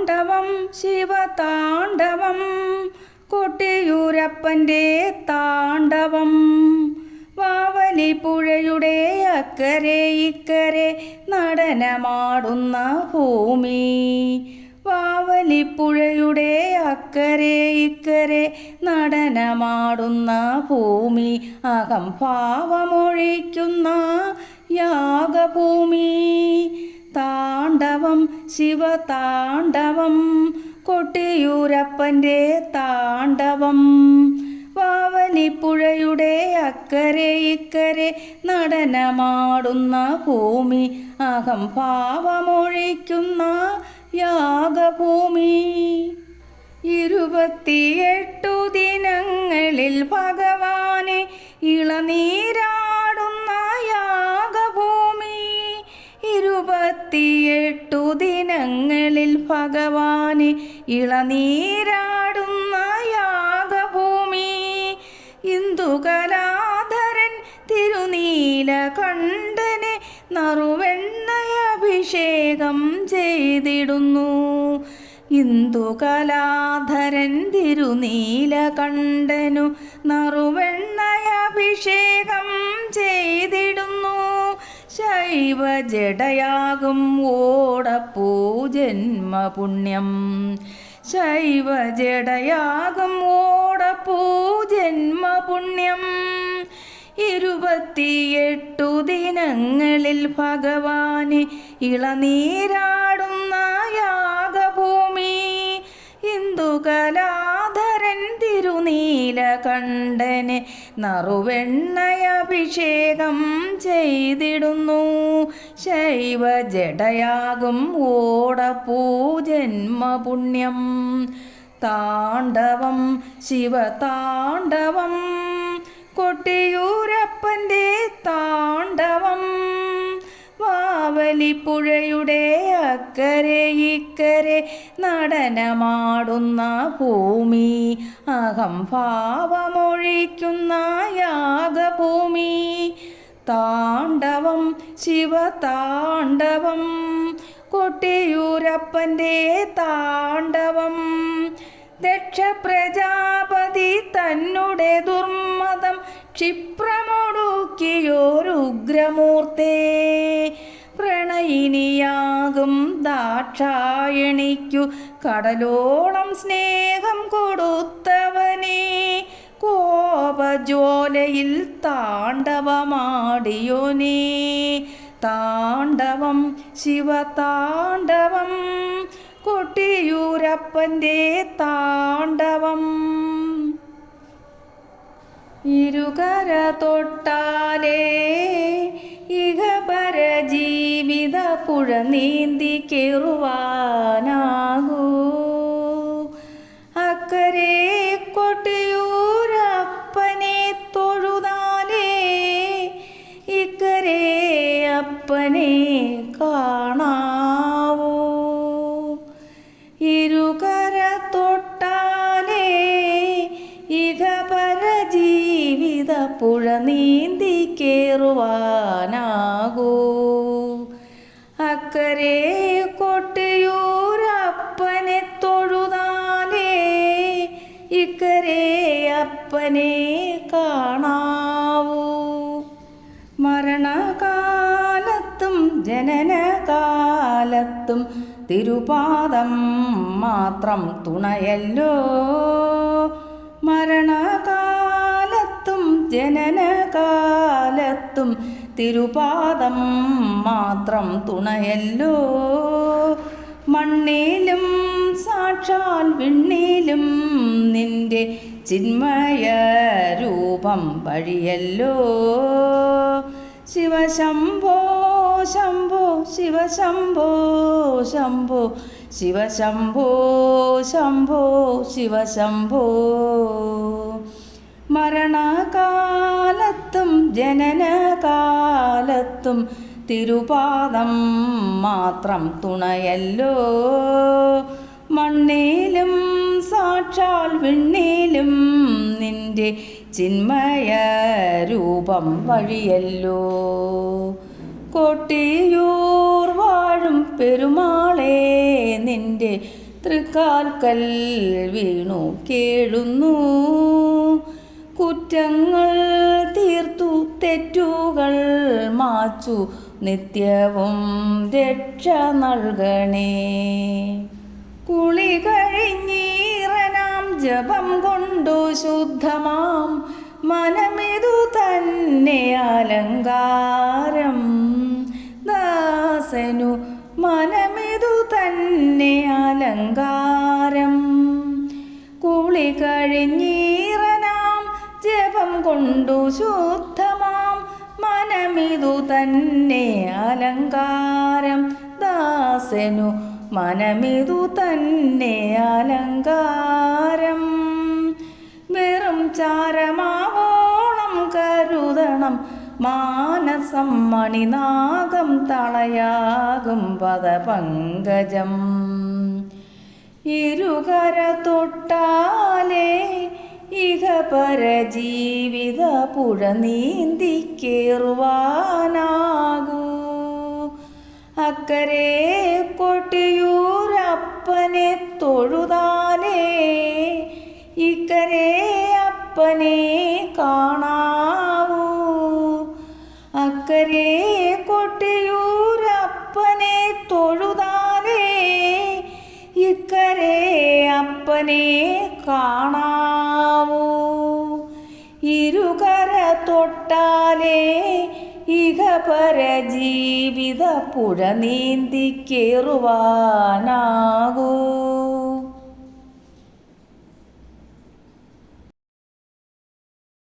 താണ്ഡവം ശിവതാണ്ഡവം കൊട്ടിയൂരപ്പൻ്റെ താണ്ഡവം. വാവലിപ്പുഴയുടെ അക്കരെ ഇക്കരെ നടനമാടുന്ന ഭൂമി. വാവലിപ്പുഴയുടെ അക്കരെ ഇക്കരെ നടനമാടുന്ന ഭൂമി. അഹംഭാവമൊഴിക്കുന്ന യാഗഭൂമി. താണ്ഡവം ശിവതാണ്ഡവം കൊട്ടിയൂരപ്പൻ്റെ താണ്ഡവം. വാവലിപ്പുഴയുടെ അക്കരെ ഇക്കരെ നടനമാടുന്ന ഭൂമി. അഹംഭാവമൊഴിക്കുന്ന യാഗഭൂമി. 28 ദിനങ്ങളിൽ ഭഗവാനെ ഇളനീരാടുന്ന യാഗഭൂമി. 28 ദിനങ്ങളിൽ ഭഗവാനെ ഇളനീരാടുന്ന യാഗഭൂമി. ഇന്ദുകലാധരൻ തിരുനീലകണ്ഠനെ നറുവെണ്ണയഭിഷേകം ചെയ്തിടുന്നു. ഇന്ദുകലാധരൻ തിരുനീലകണ്ഠനു നറുവെണ്ണയഭിഷേകം ചെയ്തിടുന്നു. ശൈവജടയാകും ഓടപ്പൂജന്മപുണ്യം. ശൈവജടയാകും ഓടപ്പൂജന്മപുണ്യം. 28 ദിനങ്ങളിൽ ഭഗവാനെ ഇളനീരാടുന്ന യാഗഭൂമി. ഇന്ദുകലാധരൻ തിരുനീലകണ്ഠനെ നറുവെണ്ണയഭിഷേകം ചെയ്തിടുന്നു. ശൈവജടയാകും ഓടപ്പൂജന്മപുണ്യം. താണ്ഡവം ശിവതാണ്ഡവം കൊട്ടിയൂരപ്പൻ്റെ താണ്ഡവം. വാവലിപ്പുഴയുടെ അക്കരെ ഇക്കരെ നടനമാടുന്ന ഭൂമി. അഹംഭാവമൊഴിക്കുന്ന യാഗഭൂമി. താണ്ഡവം ശിവതാണ്ഡവം കൊട്ടിയൂരപ്പൻ്റെ താണ്ഡവം. ദക്ഷപ്രജാപതി തന്നുടെ ദുർമതം ക്ഷിപ്രമൊടുക്കിയോരുഗ്രമൂർത്തേ. പ്രണയിനിയാകും ദാക്ഷായണിക്കു കടലോളം സ്നേഹം കൊടുത്തവനേ. കോപജ്വാലയിൽ താണ്ഡവമാടിയോനേ. താണ്ഡവം ശിവതാണ്ഡവം കൊട്ടിയൂരപ്പൻ്റെ താണ്ഡവം. ഇരുകര തൊട്ടാലേ ഇഹപര ജീവിത പുഴ നീന്തി കേറുവാനാകൂ. അക്കരെ കൊട്ടിയൂരപ്പനെ തൊഴുതാലേ ഇക്കരെ അപ്പനെ കാണാവൂ. ഇരുകര തൊട്ടാലേ ഇഹപര ജീവിത പുഴ നീന്തി കേറുവാനാകൂ. അക്കരെ കൊട്ടിയൂരപ്പനെ തൊഴുതാലേ ഇക്കരെ അപ്പനെ കാണാവൂ. മരണകാലത്തും ജനനകാലത്തും തിരുപാദം മാത്രം തുണയല്ലോ. മരണകാലത്തും ജനനകാലത്തും തിരുപാദം മാത്രം തുണയല്ലോ. മണ്ണിലും സാക്ഷാൽ വിണ്ണിലും നിന്റെ ചിന്മയ രൂപം വഴിയല്ലോ. ശിവശംഭോ ശംഭോ ശിവശംഭോ ശംഭോ ശിവശംഭോ ശംഭോ ശിവശംഭോ. മരണകാലത്തും ജനനകാലത്തും തിരുപാദം മാത്രം തുണയല്ലോ. മണ്ണിലും സാക്ഷാൽ വിണ്ണിലും നിന്റെ ചിന്മയ രൂപം വഴിയല്ലോ. കൊട്ടിയൂർ വാഴും പെരുമാളേ നിന്റെ തൃക്കാൽക്കൽ വീണു കേഴുന്നു. കുറ്റങ്ങൾ തീർത്തു തെറ്റുകൾ മാച്ചു നിത്യവും രക്ഷ നൽകണേ. കുളി കഴിഞ്ഞീറനാം ജപം കൊണ്ടു ശുദ്ധമാം മനമിതു തന്നെ അലങ്കാരം. ദാസനു മനമിതു തന്നെ അലങ്കാരം. കുളി കഴിഞ്ഞീറനാം ജപം കൊണ്ടു ശുദ്ധമാം മനമിതു തന്നെ അലങ്കാരം. ദാസനു മനമിതു തന്നെ അലങ്കാരം. വെറും ചാരമാവോളം കരുതണം മാനസം മണിനാഗം തളയാകും പദപങ്കജം. ഇരുകര തൊട്ടാലേ ഇഹപര ജീവിത പുഴ നീന്തിക്കേറുവാനാകൂ. അക്കരെ കൊട്ടിയൂരപ്പനെ തൊഴുതാലേ ഇക്കരെ അപ്പനെ കാണാവൂ. അക്കരെ കൊട്ടിയൂരപ്പനെ തൊഴുതാലേ ഇക്കരെ അപ്പനെ കാണാവൂ. ഇരുകര തൊട്ടാലേ ഇഹപര ജീവിത പുഴ നീന്തിക്കേറുവാനാകൂ.